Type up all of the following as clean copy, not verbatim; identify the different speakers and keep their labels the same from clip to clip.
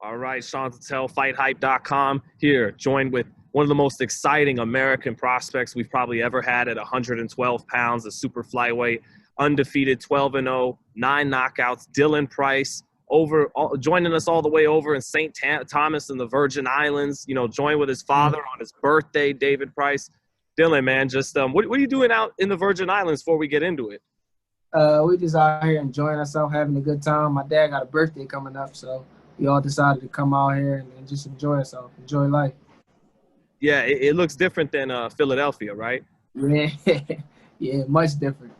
Speaker 1: All right, Sean Tell, FightHype.com here, joined with one of the most exciting American prospects we've probably ever had at 112 pounds, a super flyweight, undefeated, 12-0, 9 knockouts. Dylan Price, joining us all the way over in St. Thomas in the Virgin Islands. Joined with his father on his birthday, David Price. Dylan, man, just what are you doing out in the Virgin Islands before we get into it?
Speaker 2: We just out here enjoying ourselves, having a good time. My dad got a birthday coming up, so we all decided to come out here and just enjoy ourselves, enjoy life.
Speaker 1: Yeah, it looks different than Philadelphia, right?
Speaker 2: Yeah, yeah, much different.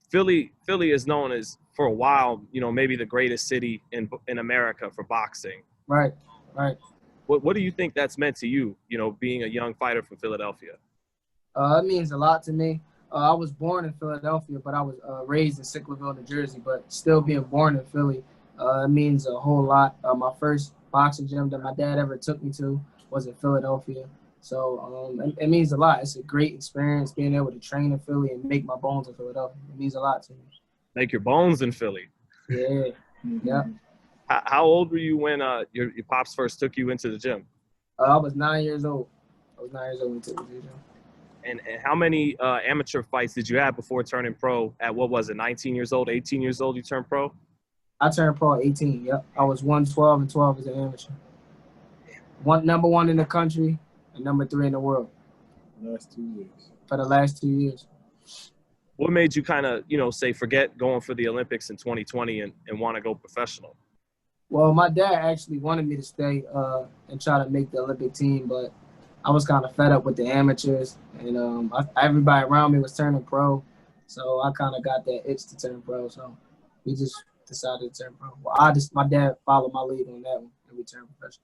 Speaker 1: Philly is known as, for a while, maybe the greatest city in America for boxing.
Speaker 2: Right, right.
Speaker 1: What do you think that's meant to you, being a young fighter from Philadelphia?
Speaker 2: It means a lot to me. I was born in Philadelphia, but I was raised in Sicklerville, New Jersey. But still being born in Philly, it means a whole lot. My first boxing gym that my dad ever took me to was in Philadelphia. So it means a lot. It's a great experience being able to train in Philly and make my bones in Philadelphia. It means a lot to me.
Speaker 1: Make your bones in Philly.
Speaker 2: Yeah, yeah.
Speaker 1: How old were you when your pops first took you into the gym?
Speaker 2: I was 9 years old. I was 9 years old when he took me to the gym.
Speaker 1: And how many amateur fights did you have before turning pro at, what was it, 19 years old, 18 years old you turned pro?
Speaker 2: I turned pro at 18, yep. I was 112 and 12 as an amateur. Number one in the country and number 3 in the world.
Speaker 3: Last 2 years.
Speaker 2: For the last 2 years.
Speaker 1: What made you kind of, say forget going for the Olympics in 2020 and want to go professional?
Speaker 2: Well, my dad actually wanted me to stay and try to make the Olympic team, but I was kind of fed up with the amateurs, and everybody around me was turning pro, so I kind of got that itch to turn pro. So we just decided to turn pro. Well, my dad followed my lead on that one, and we turned professional.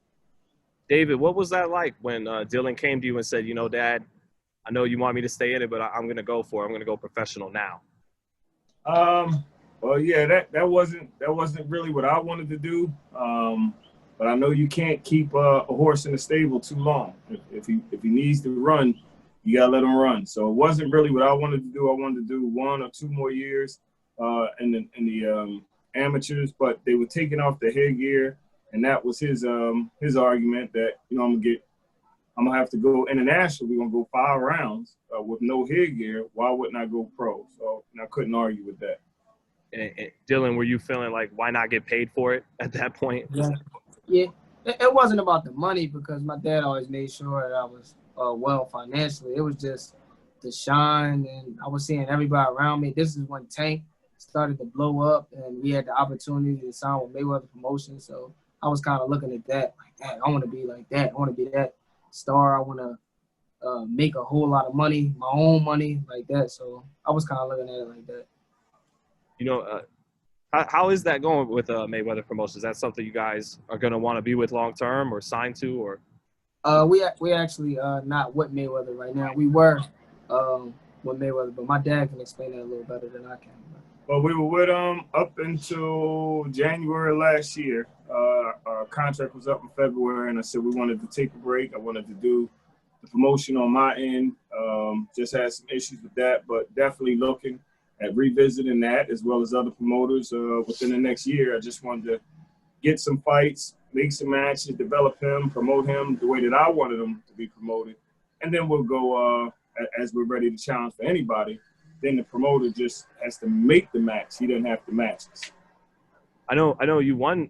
Speaker 1: David, what was that like when Dylan came to you and said, Dad, I know you want me to stay in it, but I'm going to go for it. I'm going to go professional now?
Speaker 3: Well, yeah, that wasn't really what I wanted to do. But I know you can't keep a horse in the stable too long. If he needs to run, you gotta let him run. So it wasn't really what I wanted to do. I wanted to do 1 or 2 more years in the amateurs, but they were taking off the headgear, and that was his argument that I'm gonna have to go international. We're gonna go 5 rounds with no headgear. Why wouldn't I go pro? So I couldn't argue with that.
Speaker 1: And Dylan, were you feeling like, why not get paid for it at that point?
Speaker 2: Yeah. It wasn't about the money because my dad always made sure that I was well financially. It was just the shine, and I was seeing everybody around me. This is when Tank started to blow up, and we had the opportunity to sign with Mayweather Promotion. So I was kind of looking at that, like, that. I want to be like that. I want to be that star. I want to make a whole lot of money, my own money, like that. So I was kind of looking at it like that.
Speaker 1: How is that going with Mayweather Promotions? Is that something you guys are going to want to be with long term or sign to? Or
Speaker 2: we actually not with Mayweather right now. We were with Mayweather, but my dad can explain that a little better than I can.
Speaker 3: Well, we were with up until January last year. Our contract was up in February, and I said we wanted to take a break. I wanted to do the promotion on my end. Just had some issues with that, but definitely looking at revisiting that, as well as other promoters within the next year. I just wanted to get some fights, make some matches, develop him, promote him the way that I wanted him to be promoted. And then we'll go as we're ready to challenge for anybody. Then the promoter just has to make the match. He doesn't have to match us.
Speaker 1: I know you won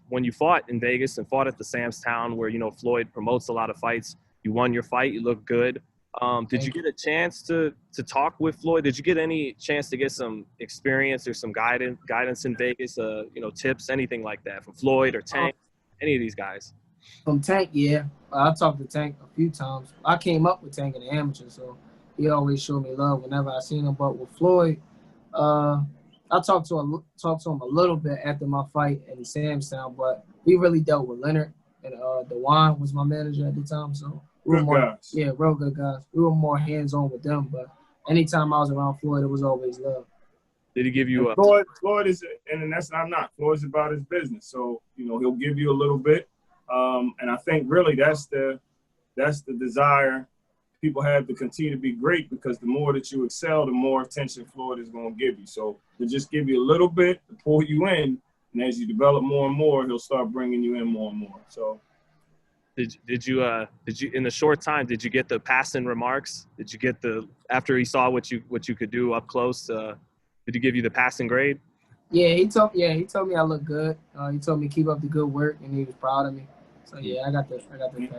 Speaker 1: when you fought in Vegas and fought at the Sam's Town where, Floyd promotes a lot of fights. You won your fight. You looked good. Did you get a chance to talk with Floyd? Did you get any chance to get some experience or some guidance in Vegas, tips, anything like that from Floyd or Tank, any of these guys?
Speaker 2: From Tank, yeah. I talked to Tank a few times. I came up with Tank in the amateur, so he always showed me love whenever I seen him. But with Floyd, I talked to him a little bit after my fight in Sam's Town, but we really dealt with Leonard, and Dewan was my manager at the time, so we were
Speaker 3: guys.
Speaker 2: Yeah, real good guys. We were more hands-on with them, but anytime I was around Floyd, it was always love.
Speaker 1: Did he give you a
Speaker 3: Floyd is, and that's not Floyd's about his business, so he'll give you a little bit, and I think really that's the desire people have to continue to be great, because the more that you excel, the more attention Floyd is going to give you. So to just give you a little bit to pull you in, And as you develop more and more, he'll start bringing you in more and more. So.
Speaker 1: Did you in the short time, did you get the passing remarks? Did you get after he saw what you could do up close? Did he give you the passing grade?
Speaker 2: Yeah, he told me I look good. He told me keep up the good work, and he was proud of me. So yeah, I got the.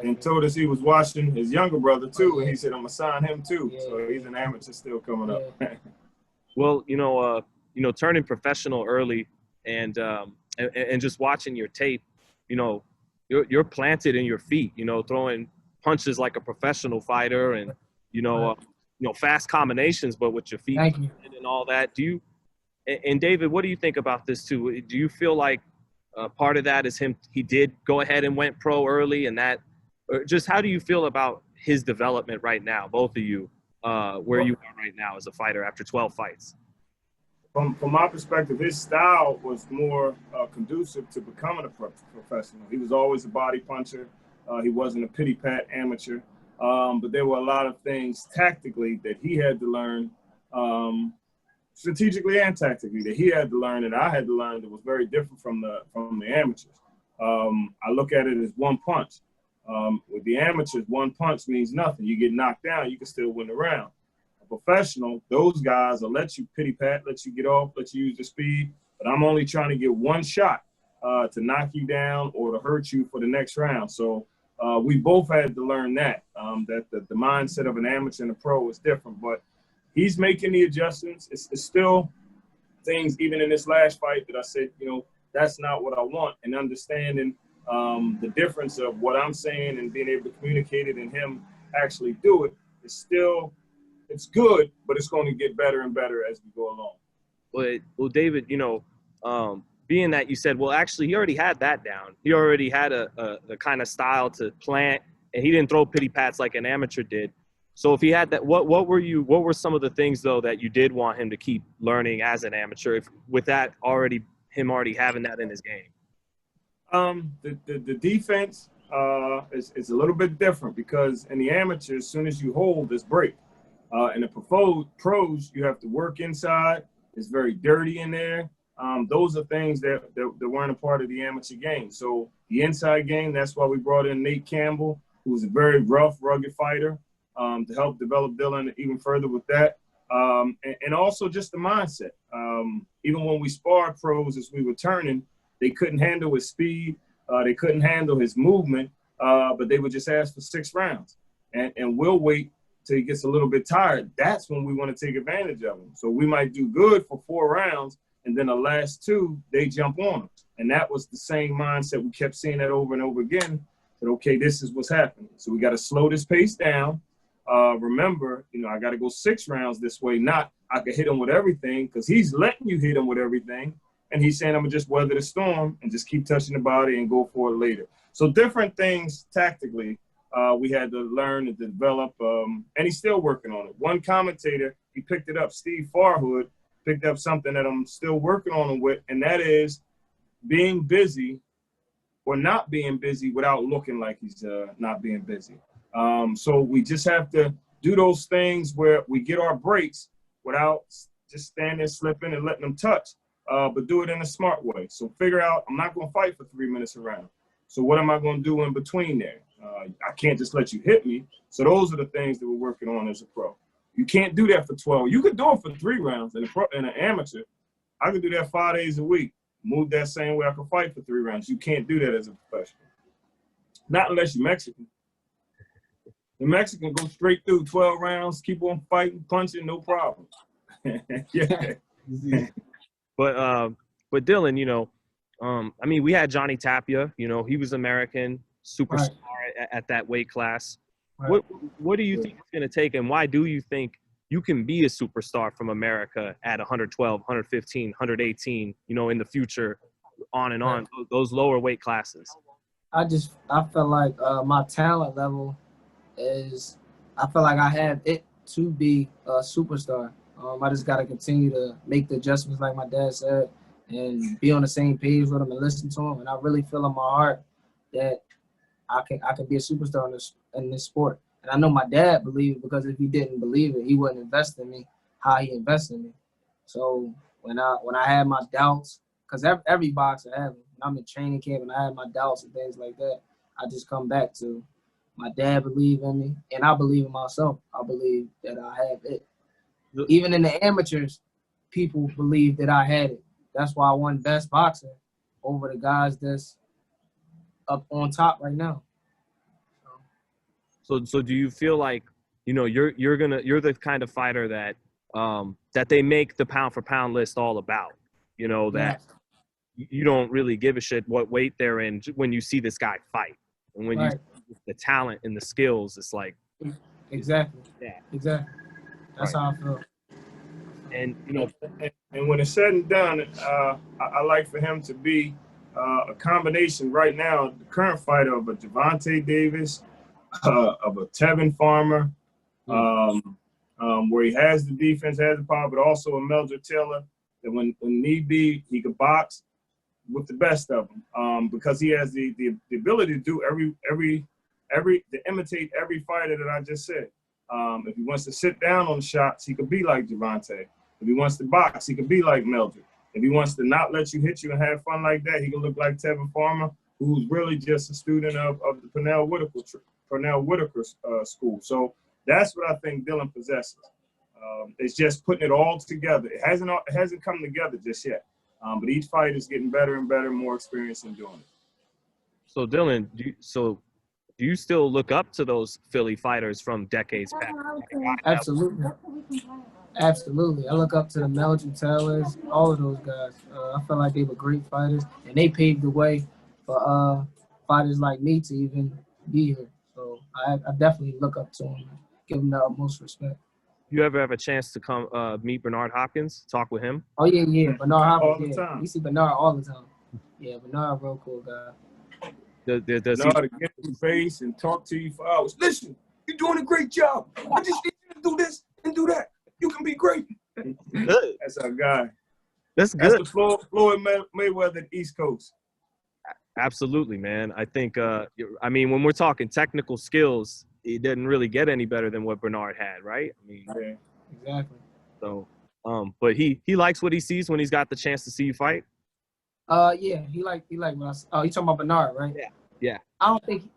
Speaker 3: And told us he was watching his younger brother too, and he said I'm gonna sign him too.
Speaker 2: Yeah.
Speaker 3: So he's an amateur still coming up.
Speaker 1: Well, turning professional early, and just watching your tape, you're planted in your feet, throwing punches like a professional fighter, and fast combinations, but with your feet and all that. And David, what do you think about this too? Do you feel like part of that is he did go ahead and went pro early, and that, or just how do you feel about his development right now, both of you, where you are right now as a fighter after 12 fights?
Speaker 3: From my perspective, his style was more conducive to becoming a professional. He was always a body puncher. He wasn't a pity-pat amateur. But there were a lot of things tactically that he had to learn, strategically and tactically, that he had to learn and I had to learn that was very different from the amateurs. I look at it as one punch. With the amateurs, one punch means nothing. You get knocked down, you can still win the round. Professional, those guys will let you pity pat, let you get off, let you use the speed, but I'm only trying to get one shot to knock you down or to hurt you for the next round. So we both had to learn that the mindset of an amateur and a pro is different, but he's making the adjustments. It's still things, even in this last fight, that I said, that's not what I want, and understanding the difference of what I'm saying and being able to communicate it and him actually do it is still. It's good, but it's going to get better and better as we go along.
Speaker 1: Well, David, being that you said, well, actually, he already had that down. He already had a kind of style to plant, and he didn't throw pity pats like an amateur did. So if he had that, what were some of the things though that you did want him to keep learning as an amateur, with that him already having that in his game?
Speaker 3: The defense is a little bit different, because in the amateur, as soon as you hold, it's break. In the pros, you have to work inside. It's very dirty in there. Those are things that weren't a part of the amateur game. So the inside game, that's why we brought in Nate Campbell, who's a very rough, rugged fighter, to help develop Dylan even further with that. And also just the mindset. Even when we sparred pros as we were turning, they couldn't handle his speed. They couldn't handle his movement, but they would just ask for 6 rounds. And we'll wait till he gets a little bit tired. That's when we want to take advantage of him. So we might do good for 4 rounds, and then the last 2, they jump on him. And that was the same mindset. We kept seeing that over and over again. That, okay, this is what's happening. So we got to slow this pace down. Remember, I got to go 6 rounds this way, not I could hit him with everything, because he's letting you hit him with everything. And he's saying, I'm going to just weather the storm and just keep touching the body and go for it later. So different things tactically we had to learn and develop, and he's still working on it. One commentator, he picked it up, Steve Farhood, picked up something that I'm still working on him with, and that is being busy or not being busy without looking like he's not being busy. So we just have to do those things where we get our breaks without just standing, slipping, and letting them touch, but do it in a smart way. So figure out, I'm not going to fight for 3 minutes a round. So what am I going to do in between there? I can't just let you hit me. So those are the things that we're working on as a pro. You can't do that for 12. You could do it for 3 rounds. In an amateur, I could do that 5 days a week. Move that same way I could fight for 3 rounds. You can't do that as a professional. Not unless you're Mexican. The Mexican go straight through 12 rounds, keep on fighting, punching, no problem. Yeah.
Speaker 1: But Dylan, we had Johnny Tapia. He was American, superstar at that weight class. Right. What do you think it's going to take, and why do you think you can be a superstar from America at 112, 115, 118, in the future, on and on, those lower weight classes?
Speaker 2: I feel like my talent level I feel like I have it to be a superstar. I just got to continue to make the adjustments like my dad said and be on the same page with him and listen to him. And I really feel in my heart that I can be a superstar in this sport. And I know my dad believed it, because if he didn't believe it, he wouldn't invest in me how he invested in me. So when I had my doubts because every boxer has them. When I'm in training camp and I have my doubts and things like that, I just come back to my dad believed in me, and I believe in myself. I believe that I have it. Even in the amateurs, people believe that I had it. That's why I won best boxer over the guys that's up on top right now.
Speaker 1: So do you feel like, you know, you're the kind of fighter that that they make the pound for pound list all about, you know, that you don't really give a shit what weight they're in when you see this guy fight, and when you see the talent and the skills, it's like
Speaker 2: exactly. That's how I feel.
Speaker 1: And you know,
Speaker 3: and when it's said and done, I like for him to be a combination right now, the current fighter of a Gervonta Davis, of a Tevin Farmer, where he has the defense, has the power, but also a Meldrick Taylor that when need be, he could box with the best of them, because he has the ability to do to imitate every fighter that I just said. If he wants to sit down on shots, he could be like Gervonta. If he wants to box, he could be like Meldrick. If he wants to not let you hit you and have fun like that, he can look like Tevin Farmer, who's really just a student of the Pernell Whitaker school. So that's what I think Dylan possesses. It's just putting it all together. It hasn't come together just yet. But each fight is getting better and better, more experience in doing it.
Speaker 1: So Dylan, do you still look up to those Philly fighters from decades back?
Speaker 2: Absolutely. Absolutely. I look up to the Meldrick Taylors, all of those guys. I feel like they were great fighters, and they paved the way for fighters like me to even be here. So I definitely look up to them, give them the utmost respect.
Speaker 1: You ever have a chance to come meet Bernard Hopkins, talk with him?
Speaker 2: Oh, yeah. Bernard Hopkins,
Speaker 3: all the time.
Speaker 2: We see Bernard all the time. Yeah, Bernard, real cool guy.
Speaker 1: Does
Speaker 3: he know how to get in your face and talk to you for hours? Listen, you're doing a great job. I just need you to do this and do that. You can be great. That's our guy.
Speaker 1: That's good.
Speaker 3: That's the Floyd Mayweather East Coast.
Speaker 1: Absolutely, man. I think, I mean, when we're talking technical skills, it didn't really get any better than what Bernard had, right? I mean,
Speaker 3: yeah,
Speaker 2: exactly.
Speaker 1: So, but he likes what he sees when he's got the chance to see you fight.
Speaker 2: Yeah, he like when I. Oh, you talking about Bernard, right?
Speaker 1: Yeah.
Speaker 2: I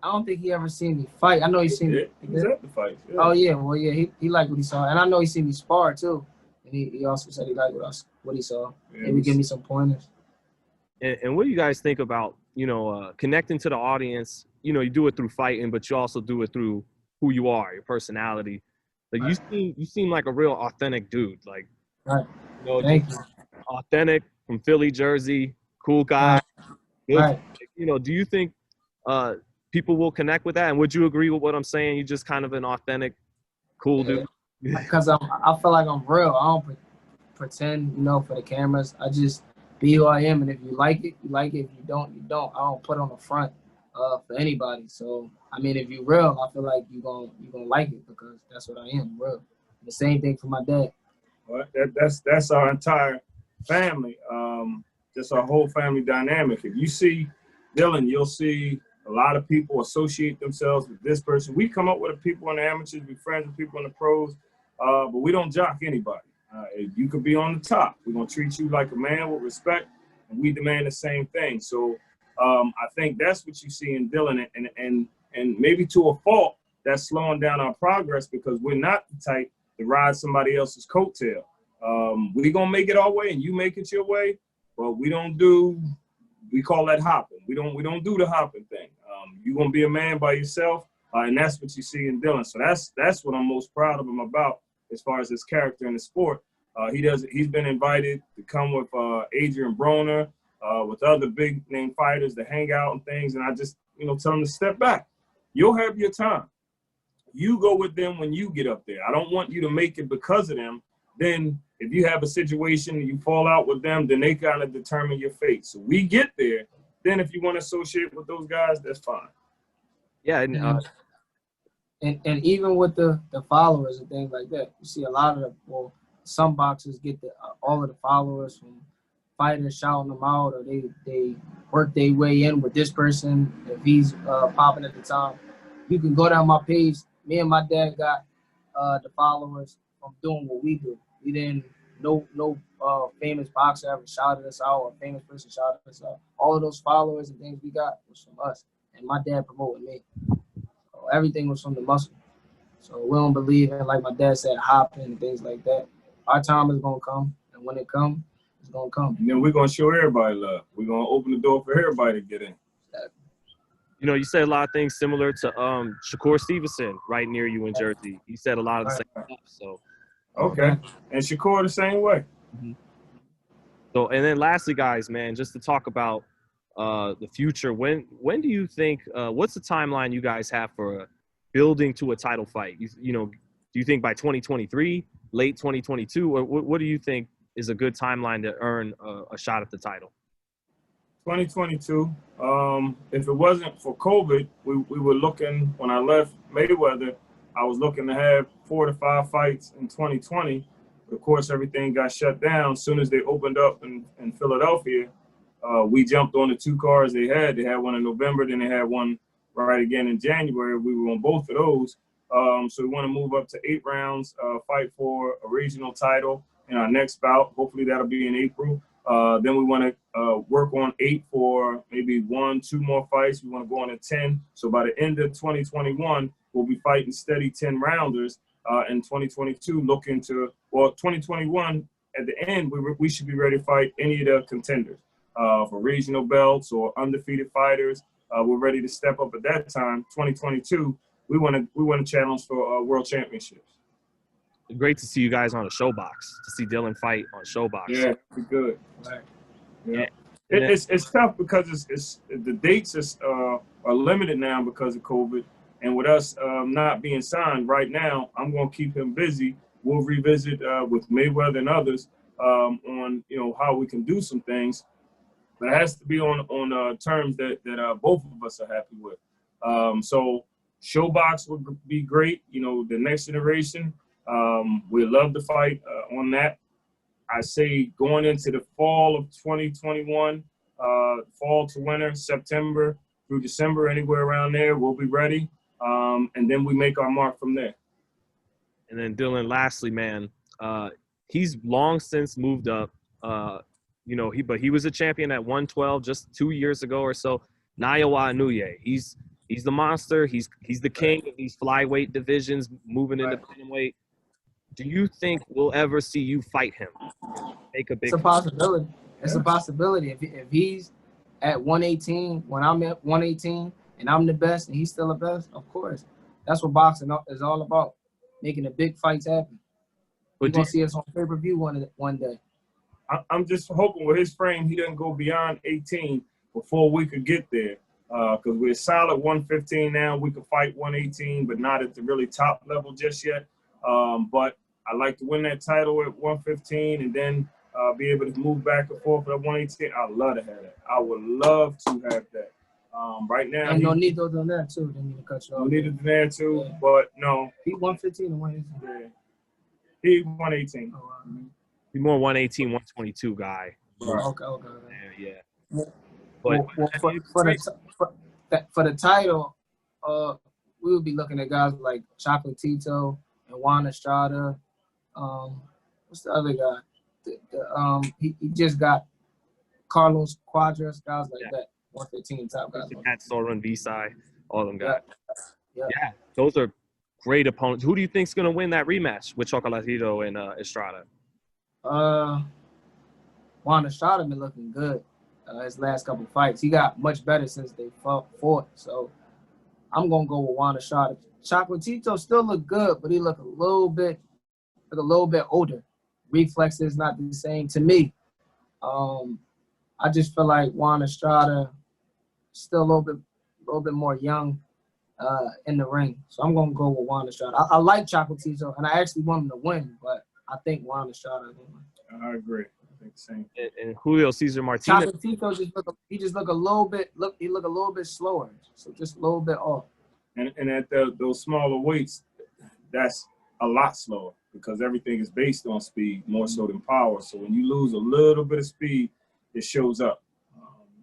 Speaker 2: don't think he ever seen me fight. I know he seen me.
Speaker 3: He was at the fight. Yeah.
Speaker 2: Oh yeah, well yeah, he liked what he saw, and I know he seen me spar too. And he also said he liked what he saw. Yeah, maybe give me some pointers.
Speaker 1: And what do you guys think about, you know, connecting to the audience? You know, you do it through fighting, but you also do it through who you are, your personality. Like you seem like a real authentic dude. Like,
Speaker 2: right.
Speaker 1: You know,
Speaker 2: Thank you.
Speaker 1: Authentic from Philly, Jersey, cool guy.
Speaker 2: Right.
Speaker 1: You know, do you think people will connect with that? And would you agree with what I'm saying? You're just kind of an authentic, cool dude.
Speaker 2: Because I feel like I'm real. I don't pretend, you know, for the cameras. I just be who I am, and if you like it, you like it. If you don't, you don't. I don't put on the front for anybody. So I mean, if you're real, I feel like you're gonna like it because that's what I am, real. The same thing for my dad.
Speaker 3: Well, that's our entire family. Just our whole family dynamic. If you see Dylan, you'll see a lot of people associate themselves with this person. We come up with the people in the amateurs, be friends with people in the pros, but we don't jock anybody. You could be on the top. We're gonna treat you like a man with respect, and we demand the same thing. So I think that's what you see in Dylan, and maybe to a fault, that's slowing down our progress because we're not the type to ride somebody else's coattail. We're gonna make it our way, and you make it your way, but we call that hopping. We don't do the hopping thing. You're gonna be a man by yourself, and that's what you see in Dylan. So that's what I'm most proud of him about as far as his character in the sport. He's been invited to come with Adrian Broner, with other big name fighters to hang out and things, and I just tell him to step back. You'll have your time. You go with them when you get up there. I don't want you to make it because of them. Then if you have a situation and you fall out with them, then they kind of determine your fate. So we get there. Then if you want to associate with those guys, that's fine.
Speaker 1: Yeah.
Speaker 2: And even with the followers and things like that, you see a lot of some boxers get all of the followers from fighters shouting them out, or they work their way in with this person if he's popping at the time. You can go down my page. Me and my dad got the followers from doing what we do. We didn't no famous boxer ever shouted us out or famous person shouted us out. All of those followers and things we got was from us. And my dad promoted me. So everything was from the muscle. So we don't believe in, like my dad said, hopping and things like that. Our time is going to come. And when it comes, it's going to come.
Speaker 3: And then we're going to show everybody love. We're going to open the door for everybody to get in.
Speaker 1: You know, you said a lot of things similar to Shakur Stevenson right near you in Jersey. He said a lot of the same stuff. So
Speaker 3: okay. And Shakur the same way.
Speaker 1: Mm-hmm. So, and then lastly, guys, man, just to talk about the future, when do you think, what's the timeline you guys have for building to a title fight? You know, do you think by 2023, late 2022, or what do you think is a good timeline to earn a shot at the title?
Speaker 3: 2022. If it wasn't for COVID, we were looking, when I left Mayweather, I was looking to have 4 to 5 fights in 2020. But of course, everything got shut down. As soon as they opened up in Philadelphia, we jumped on the 2 cards they had. They had one in November, then they had one right again in January. We were on both of those. So we want to move up to 8 rounds, fight for a regional title in our next bout. Hopefully that'll be in April. Then we want to work on 8 for maybe 1, 2 more fights. We want to go on to 10. So by the end of 2021, we'll be fighting steady 10 rounders. In 2022, looking to, well, 2021 at the end, we should be ready to fight any of the contenders for regional belts or undefeated fighters. We're ready to step up at that time. 2022, we want to challenge for world championships.
Speaker 1: Great to see you guys on a Showbox, to see Dylan fight on Showbox.
Speaker 3: Yeah, pretty good.
Speaker 2: Right.
Speaker 3: Yeah. It's tough because it's the dates are limited now because of COVID, and with us not being signed right now, I'm going to keep him busy. We'll revisit with Mayweather and others on how we can do some things, but it has to be on terms that both of us are happy with. So Showbox would be great. The next generation. We'd love to fight on that. I say going into the fall of 2021, fall to winter, September through December, anywhere around there, we'll be ready. And then we make our mark from there.
Speaker 1: And then Dylan, lastly, man, he's long since moved up. But he was a champion at 112 just 2 years ago or so. Naoya Inoue, he's the monster. He's the king of these flyweight divisions, moving into bantamweight. Do you think we'll ever see you fight him? Make a big.
Speaker 2: It's a possibility. It's a possibility. If he's at 118 when I'm at 118 and I'm the best and he's still the best, of course. That's what boxing is all about, making the big fights happen. You're going to see us on pay-per-view one day.
Speaker 3: I'm just hoping with his frame he doesn't go beyond 18 before we could get there. Because we're solid 115 now. We could fight 118, but not at the really top level just yet. But I'd like to win that title at 115 and then be able to move back and forth at 118. I'd love to have that. I would love to have that. Right now,
Speaker 2: and Nonito's on there too. They need to cut you off.
Speaker 3: Nonito's there too, yeah. But no.
Speaker 2: He 115 and 118.
Speaker 3: Yeah. He 118. Oh, wow.
Speaker 1: He's more 118, 122 guy.
Speaker 2: Right. Okay.
Speaker 1: Yeah.
Speaker 2: But for the title, we would be looking at guys like Chocolatito and Juan Estrada. What's the other guy? He just got Carlos Cuadras, guys like that. 115 top guys.
Speaker 1: At Soren Visai, all of them guys. Yeah, those are great opponents. Who do you think's gonna win that rematch with Chocolatito and Estrada?
Speaker 2: Juan Estrada been looking good. His last couple fights, he got much better since they fought. So I'm gonna go with Juan Estrada. Chocolatito still look good, but he look a little bit older. Reflexes not the same to me. I just feel like Juan Estrada still a little bit more young in the ring. So I'm gonna go with Juan Estrada. I like Chocolatito, and I actually want him to win, but I think Juan Estrada is gonna win.
Speaker 3: I agree. I think the same.
Speaker 1: And Julio Cesar Martinez.
Speaker 2: Chocolatito just look a little bit slower, so just a little bit off.
Speaker 3: And at those smaller weights, that's a lot slower because everything is based on speed more so than power. So when you lose a little bit of speed, it shows up.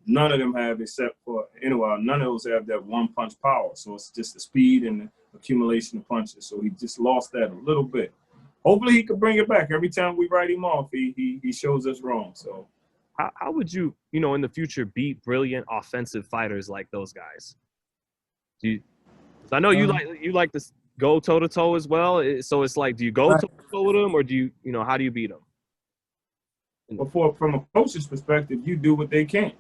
Speaker 3: None of them have, except for Inoue, none of those have that one-punch power. So it's just the speed and the accumulation of punches. So he just lost that a little bit. hopefully he could bring it back. Every time we write him off, he shows us wrong. So
Speaker 1: how would you, in the future beat brilliant offensive fighters like those guys? Do you, 'cause I know you like to go toe to toe as well. So it's like, do you go toe to toe with them, or do you, how do you beat them?
Speaker 3: But from a coach's perspective, you do what they can.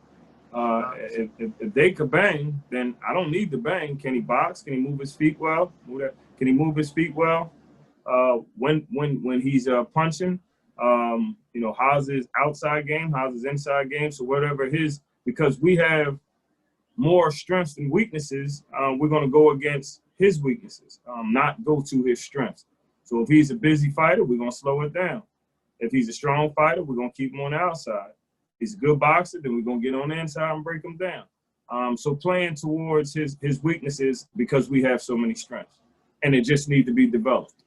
Speaker 3: If they could bang, then I don't need to bang. Can he box? Can he move his feet well? Can he move his feet well? When he's punching, how's his outside game? How's his inside game? So whatever because we have more strengths and weaknesses, we're going to go against his weaknesses, not go to his strengths. So if he's a busy fighter, we're going to slow it down. If he's a strong fighter, we're going to keep him on the outside. If he's a good boxer, then we're going to get on the inside and break him down. So playing towards his weaknesses because we have so many strengths, and it just needs to be developed.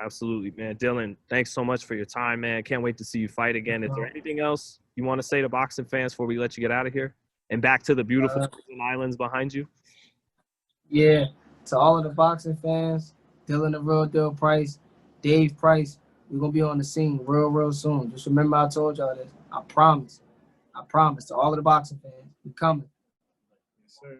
Speaker 1: Absolutely, man. Dylan, thanks so much for your time, man. Can't wait to see you fight again. Is there anything else you want to say to boxing fans before we let you get out of here? And back to the beautiful islands behind you?
Speaker 2: Yeah, to all of the boxing fans, Dylan the Real Deal Price, Dave Price, we're going to be on the scene real soon. Just remember I told y'all this. I promise. To all of the boxing fans, we're coming.
Speaker 3: Yes, sir.